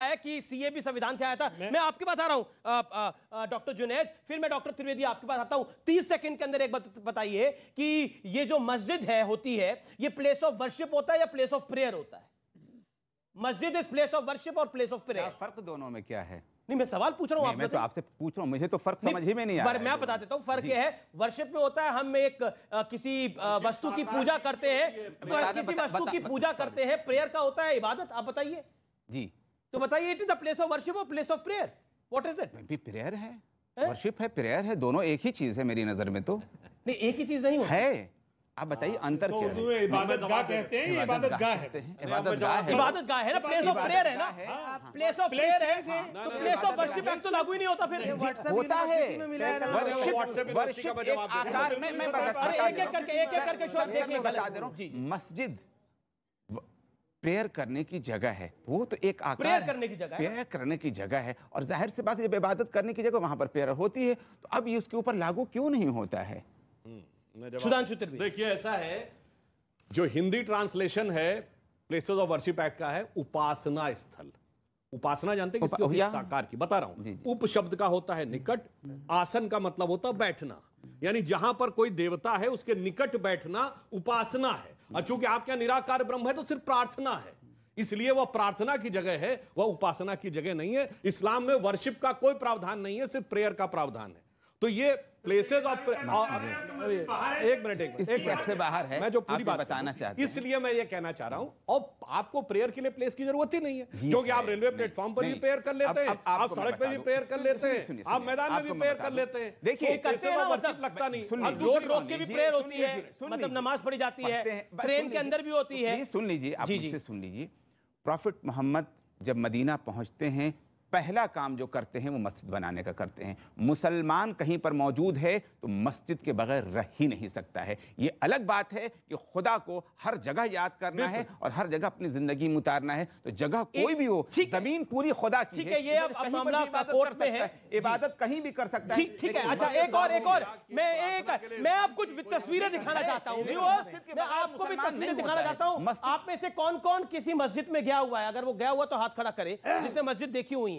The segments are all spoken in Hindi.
है कि सीए भी संविधान से आया था। मैं आपके पास आ रहा हूं डॉक्टर जुनैद, फिर मैं डॉक्टर त्रिवेदी आपके पास आता हूं। 30 सेकंड के अंदर एक बात बताइए कि ये जो मस्जिद है होती है, ये प्लेस ऑफ वर्शिप होता है या प्लेस ऑफ प्रेयर होता है? मस्जिद is place of worship or place of prayer. फर्क दोनों में क्या है? नहीं, मैं सवाल पूछ रहा हूं, मैं तो आपसे पूछ रहा हूं, मुझे तो फर्क समझ ही में नहीं आ रहा है। मैं बता देता हूं फर्क यह है, वर्शिप में होता है हम एक किसी वस्तु की पूजा करते हैं, किसी वस्तु की पूजा करते हैं। प्रेयर का होता है इबादत। आप बताइए जी, तो बताइए, it is the place of worship or place of prayer, what is it? भी प्रेयर है, वर्शिप है, प्रेयर है, दोनों एक ही चीज है मेरी नजर में। तो नहीं, एक ही चीज नहीं है। आप बताइए अंतर क्या है? इबादतगाह कहते हैं, इबादतगाह है, इबादतगाह है ना, प्लेस ऑफ प्रेयर है ना, प्लेस ऑफ प्रेयर है, तो प्लेस ऑफ वर्शिप एक्ट तो लागू ही नहीं होता। फिर होता है एक एक करके शो देखिए, बता दे रहा हूं, मस्जिद प्रेयर करने की जगह है, वो तो एक आकार प्रेयर करने की जगह है, प्रेयर करने की जगह है, और जाहिर सी बात है जब इबादत करने की जगह वहां पर प्रेयर होती है, तो अब ये उसके ऊपर लागू क्यों नहीं होता है? सुधांशु त्रिवेदी, देखिए ऐसा है, जो हिंदी ट्रांसलेशन है प्लेसेस ऑफ वर्शिप एक्ट का है उपासना स्थल। उपासना जानते हैं किसकी होती है? साकार की। बता रहा हूं, उप शब्द का होता है निकट, आसन का मतलब होता है बैठना, यानी जहां पर कोई देवता है उसके निकट बैठना उपासना है। और चूंकि आपके यहां निराकार ब्रह्म है तो सिर्फ प्रार्थना है, इसलिए वह प्रार्थना की जगह है, वह उपासना की जगह नहीं है। इस्लाम में वर्शिप का कोई प्रावधान नहीं है, सिर्फ प्रेयर का प्रावधान है। तो ये प्लेसेस ऑफ एक मिनट से बाहर है, मैं जो पूरी बात बताना चाहता हूं, इसलिए मैं ये कहना चाह रहा हूं, और आपको प्रेयर के लिए प्लेस की जरूरत ही नहीं है, क्योंकि आप रेलवे प्लेटफॉर्म पर भी प्रेयर कर लेते हैं, आप सड़क पर भी प्रेयर कर लेते हैं, आप मैदान में भी प्रेयर कर लेते हैं। देखिए लगता नहीं, रोक के भी प्रेयर होती है, मतलब नमाज पढ़ी जाती है, ट्रेन के अंदर भी होती है। सुन लीजिए, आप मुझसे सुन लीजिए। प्रॉफिट मोहम्मद जब मदीना पहुंचते हैं, पहला काम जो करते हैं वो मस्जिद बनाने का करते हैं। मुसलमान कहीं पर मौजूद है तो मस्जिद के बगैर रह ही नहीं सकता है। ये अलग बात है कि खुदा को हर जगह याद करना है और हर जगह अपनी जिंदगी में उतारना है, तो जगह कोई भी हो, जमीन पूरी खुदा की है। ये अब मामला कोर्ट में है, इबादत कहीं भी कर सकता है। ठीक है, अच्छा एक और मैं आपको कुछ तस्वीरें दिखाना चाहता हूँ, मैं आपको भी तस्वीरें दिखाना चाहता हूँ। आप में से कौन कौन किसी मस्जिद में गया हुआ है? अगर वो गया हुआ तो हाथ खड़ा करे, जिसने मस्जिद देखी हुई है।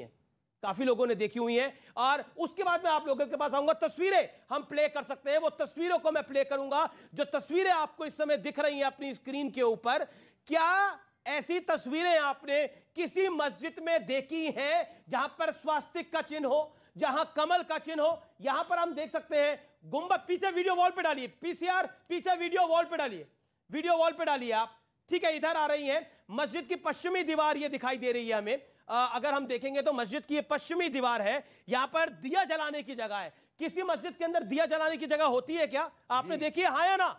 काफी लोगों ने देखी हुई हैं, और उसके बाद मैं आप लोगों के पास आऊंगा। तस्वीरें हम प्ले कर सकते हैं, वो तस्वीरों को मैं प्ले करूंगा जो तस्वीरें आपको इस समय दिख रही हैं अपनी स्क्रीन के ऊपर। क्या ऐसी तस्वीरें आपने किसी मस्जिद में देखी हैं जहां पर स्वास्तिक का चिन्ह हो, जहां कमल का चिन्ह हो? यहां पर हम देख सकते हैं गुंबद। पीछे वीडियो वॉल पे डालिए, पीसीआर पीछे वीडियो वॉल पे डालिए, वीडियो वॉल पे डालिए आप। ठीक है, इधर आ रही है मस्जिद की पश्चिमी दीवार, ये दिखाई दे रही है हमें। अगर हम देखेंगे तो मस्जिद की ये पश्चिमी दीवार है, यहां पर दिया जलाने की जगह है। किसी मस्जिद के अंदर दिया जलाने की जगह होती है क्या? आपने देखी है, हाँ या ना?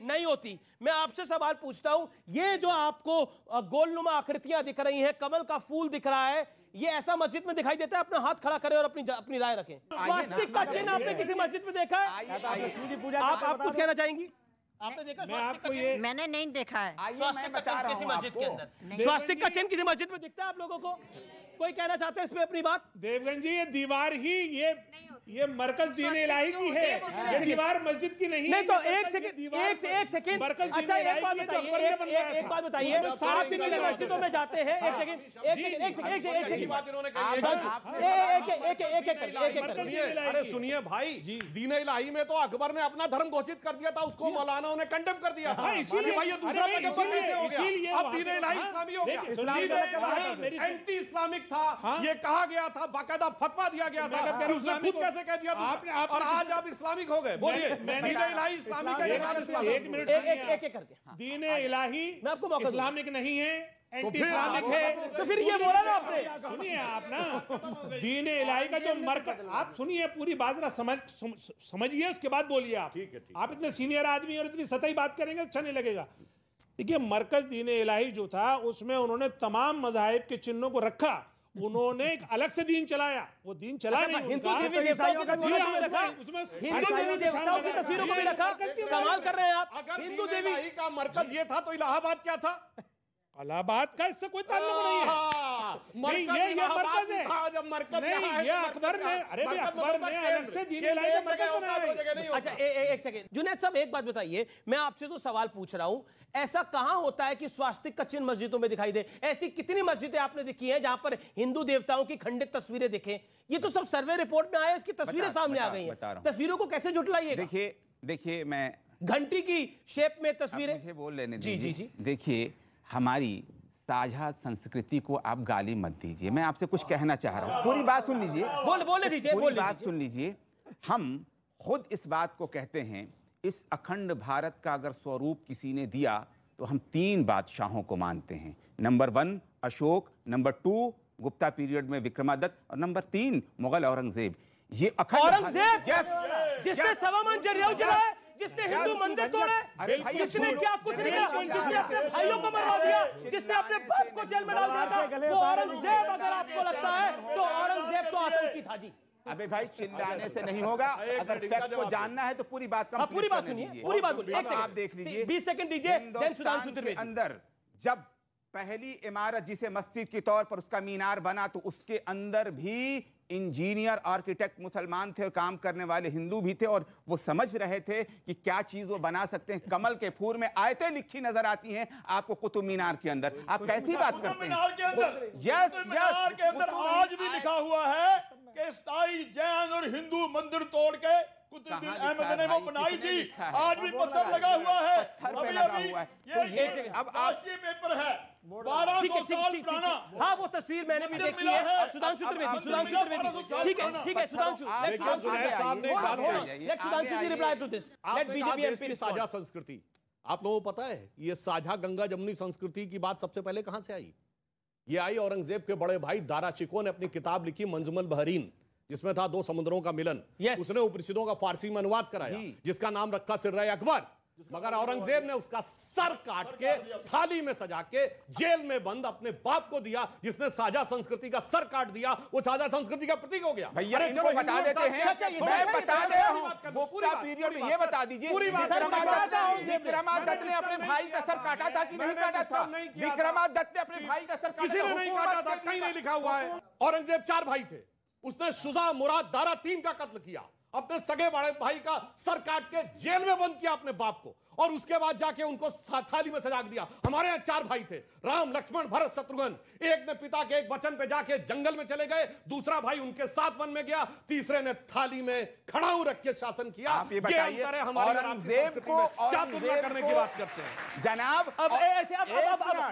नहीं होती। मैं आपसे सवाल पूछता हूं, ये जो आपको गोलनुमा आकृतियां दिख रही हैं, कमल का फूल दिख रहा है, ये ऐसा मस्जिद में दिखाई देता है? अपना हाथ खड़ा करें और अपनी राय रखें। स्वास्तिक का चिन्ह आपने किसी मस्जिद में देखा है? आप कुछ कहना चाहेंगी? आपने देखा? मैंने नहीं देखा है। स्वास्तिक का चिन्ह किसी मस्जिद के अंदर, स्वास्तिक का चिन्ह किसी मस्जिद में दिखता है आप लोगों को? कोई कहना चाहते हैं इस पे अपनी बात? देवगन जी, ये दीवार ही ये मरकज दीन इलाही की है, ये दीवार मस्जिद की नहीं। नहीं तो एक सेकंड अच्छा एक बात बताइए, आप कितनी मस्जिदों में जाते हैं? अरे सुनिए भाई, दीन इलाही में तो अकबर ने अपना धर्म घोषित कर दिया था, उसको मौलानाओं ने कंडेम कर दिया था। इसीलिए भाई ये दूसरा पैगंबर कैसे हो गया? अब दीन इलाही इस्लामी हो गया। दीन इलाही एंटी इस्लामिक था, ये कहा गया था, बाकायदा फतवा दिया गया था, उसने खुद कैसे कह दिया था, और आज आप इस्लामिक हो गए। बोलिए, दीन इलाही इस्लामिक है या नॉन इस्लामिक? एक मिनट, एक करके। दीन इलाही इस्लामिक नहीं है, एंटी इस्लामिक है। तो फिर ये बोला ना आपने? सुनिए आप ना, दीन इलाही का जो मरकज, आप सुनिए पूरी बात जरा समझिए, उसके बाद बोलिए आप। ठीक है, आप इतने सीनियर आदमी और इतनी सतही बात करेंगे अच्छा नहीं लगेगा। देखिए, मरकज दीन इलाही जो था उसमें उन्होंने तमाम मज़ाहिब के चिन्हों को रखा, उन्होंने एक अलग से दीन चलाया। वो दीन चला नहीं, हिंदू देवी देवताओं की तस्वीरों को भी रखा, हिंदू देवी देवताओं की तस्वीरों को भी रखा। कमाल कर रहे हैं आप। हिंदू देवी का मरकज ये था तो इलाहाबाद क्या था? इलाहाबाद का इससे कोई ताल्लुक नहीं है। नहीं, ये मरकज है। जब मरकज नहीं, ये अकबर ने, अरे भाई अकबर ने अलग से दीन इलाही का मरकज बनाया। अच्छा एक सेकंड जुनैद साहब, एक बात बताइए, मैं आपसे तो सवाल पूछ रहा हूं, ऐसा कहां होता है कि स्वास्तिक का चिन्ह मस्जिदों में दिखाई दे? ऐसी कितनी मस्जिदें आपने देखी हैं जहां पर हिंदू देवताओं की खंडित तस्वीरें दिखें? ये तो सब सर्वे रिपोर्ट में आया, इसकी तस्वीरें सामने आ गई हैं। तस्वीरों को कैसे झुठलाइएगा? देखिए मैं घंटी की शेप में तस्वीरें, मुझे बोल लेने जी जी जी। देखिए, हमारी साझा संस्कृति को आप गाली मत दीजिए। मैं आपसे कुछ कहना चाह रहा हूँ, पूरी बात सुन लीजिए। बोले दीजिए, पूरी बात सुन लीजिए। हम खुद इस बात को कहते हैं, इस अखंड भारत का अगर स्वरूप किसी ने दिया तो हम 3 बादशाहों को मानते हैं। Number 1 Ashok, number 2 Gupta period में विक्रमादित्य, और नंबर 3 मुगल औरंगजेब। ये अखंड औरंगजेब जिसने सवा मन जरिया जलाए, जिसने हिंदू मंदिर तोड़े, जिसने क्या कुछ नहीं किया, जिसने अपने भाइयों को मरवा दिया, जिसने अपने बाप को जेल में डाल दिया था, वो औरंगजेब अगर आपको लगता है तो औरंगजेब तो आतंकी था जी। अबे भाई, चिल्लाने से नहीं होगा। अगर फैक्ट को जानना है तो पूरी बात पूरी बात सुनिए, पूरी बात बोलिए। आप देख लीजिए, 20 सेकंड दीजिए। देन सुधांशु त्रिवेदी। अंदर जब पहली इमारत जिसे मस्जिद के तौर पर उसका मीनार बना, तो उसके अंदर भी इंजीनियर आर्किटेक्ट मुसलमान थे और काम करने वाले हिंदू भी थे, और वो समझ रहे थे कि क्या चीज वो बना सकते हैं। कमल के फूल में आयतें लिखी नजर आती हैं आपको कुतुब मीनार के अंदर। आप कैसी बात करते हैं? मीनार के अंदर आज भी लिखा हुआ है कि स्थायी जैन और हिंदू मंदिर तोड़ के कुतुबुद्दीन अहमद ने वो बनाई थी। आज भी पत्थर लगा हुआ है। ये अब राष्ट्रीय पेपर है, 1200 साल पुराना। हाँ, वो तस्वीर मैंने भी देखी है। सुधांशु त्रिवेदी, ठीक है सुधांशु, साझा संस्कृति, आप लोगों को पता है ये साझा गंगा जमुनी संस्कृति की बात सबसे पहले कहां से आई? ये आई औरंगजेब के बड़े भाई दारा शिकोह ने अपनी किताब लिखी मंजमुल बहरीन, जिसमें था 2 समुद्रों का मिलन। उसने उपनिषदों का फारसी में अनुवाद कराया, जिसका नाम रखा सिर्रा अकबर। मगर औरंगजेब ने उसका सर काट के थाली में सजा के जेल में बंद अपने बाप को दिया, जिसने साझा संस्कृति का सर काट दिया। वो साझा संस्कृति का प्रतीक हो गया। अरे चलो बता देते हैं, मैं बता दे रहा हूं। वो पूरा पीरियड में ये बता दीजिए, विक्रमादित्य ने अपने भाई का सर काटा था कि नहीं काटा था? विक्रमादित्य ने अपने भाई का सर काटा, किसी ने नहीं काटा था, कहीं नहीं लिखा हुआ है। औरंगजेब 4 भाई थे, उसने शुजा, मुराद, दारा 3 का कत्ल किया। अपने सगे बड़े भाई का सर काट के जेल में बंद किया अपने बाप को, और उसके बाद जाके उनको थाली में सजा दिया। हमारे यहाँ 4 भाई थे, राम, लक्ष्मण, भरत, शत्रुघ्न। एक ने पिता के एक वचन पे जाके जंगल में चले गए, दूसरा भाई उनके साथ वन में गया, तीसरे ने थाली में खड़ाऊ रख के शासन किया। ये अंतर है हमारे औरंगजेब को क्या तुलना करने की बात करते हैं जनाब? अब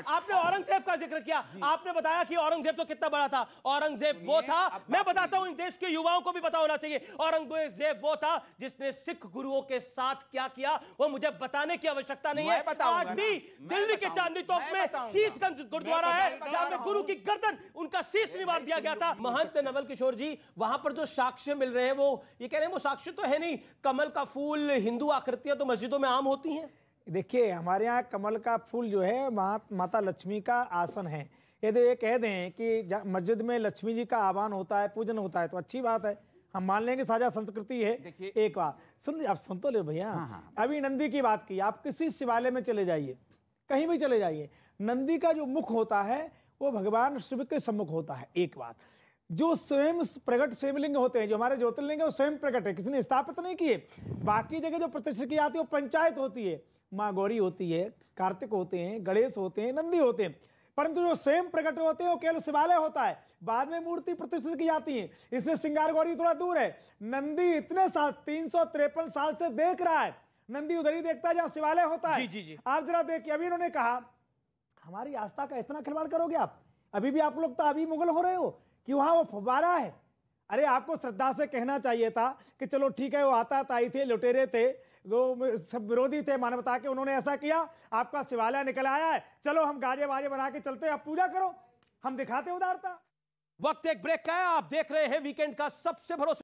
आपने औरंगजेब का जिक्र किया, आपने बताया कि औरंगजेब तो कितना बड़ा था। औरंगजेब वो था, मैं बताता हूं, इन देश के युवाओं को भी पता होना चाहिए, औरंगजेब वो था जिसने सिख गुरुओं के साथ क्या किया वो मुझे बताने की आवश्यकता नहीं है। आज भी दिल्ली के चांदनी चौक में शीशगंज गुरुद्वारा है, जहां पे गुरु की गर्दन, उनका शीश निवार दिया गया था। महंत नवल किशोर जी, वहां पर जो साक्ष्य मिल रहे हैं, वो ये कह रहे हैं वो साक्ष्य तो है नहीं। कमल का फूल, हिंदू आकृतियां तो मस्जिदों में आम होती हैं। देखिए, हमारे यहाँ कमल का फूल जो है माता लक्ष्मी का आसन है। यदि ये कह दें कि मस्जिद में लक्ष्मी जी का आह्वान होता है, पूजन होता है, तो अच्छी बात है, हम मान लेंगे साझा संस्कृति है। एक बात सुन, आप सुन तो ले भैया। अभी नंदी की बात की, आप किसी शिवालय में चले जाइए, कहीं भी चले जाइए, नंदी का जो मुख होता है वो भगवान शिव के सम्मुख होता है। एक बात, जो स्वयं प्रकट शिवलिंग होते हैं, जो हमारे ज्योतिर्लिंग है, वो स्वयं प्रकट है, किसी ने स्थापित नहीं किए। बाकी जगह जो प्रतिष्ठित की जाती है वो पंचायत होती है, माँ गौरी होती है, कार्तिक होते हैं, गणेश होते हैं, नंदी होते हैं, परंतु जो स्वयं प्रकट होते हैं वो केवल शिवालय होता है, बाद में मूर्ति प्रतिष्ठित की जाती है। इसलिए सिंगार गौरी थोड़ा दूर है। नंदी इतने साल, 353 साल से देख रहा है, नंदी उधर ही देखता है जहाँ शिवालय होता है। जी। आप जरा देखिए, अभी इन्होंने कहा हमारी आस्था का इतना खिलवाड़ करोगे आप? अभी भी आप लोग तो अभी मुगल हो रहे हो कि वहां वो फव्वारा है। अरे आपको श्रद्धा से कहना चाहिए था कि चलो ठीक है, वो आताताई थे, लुटेरे थे, वो सब विरोधी थे मानवता के, उन्होंने ऐसा किया, आपका शिवालय निकल आया है, चलो हम गाजे वाजे बना के चलते हैं, आप पूजा करो, हम दिखाते उदारता। वक्त एक ब्रेक का है, आप देख रहे हैं वीकेंड का सबसे भरोसे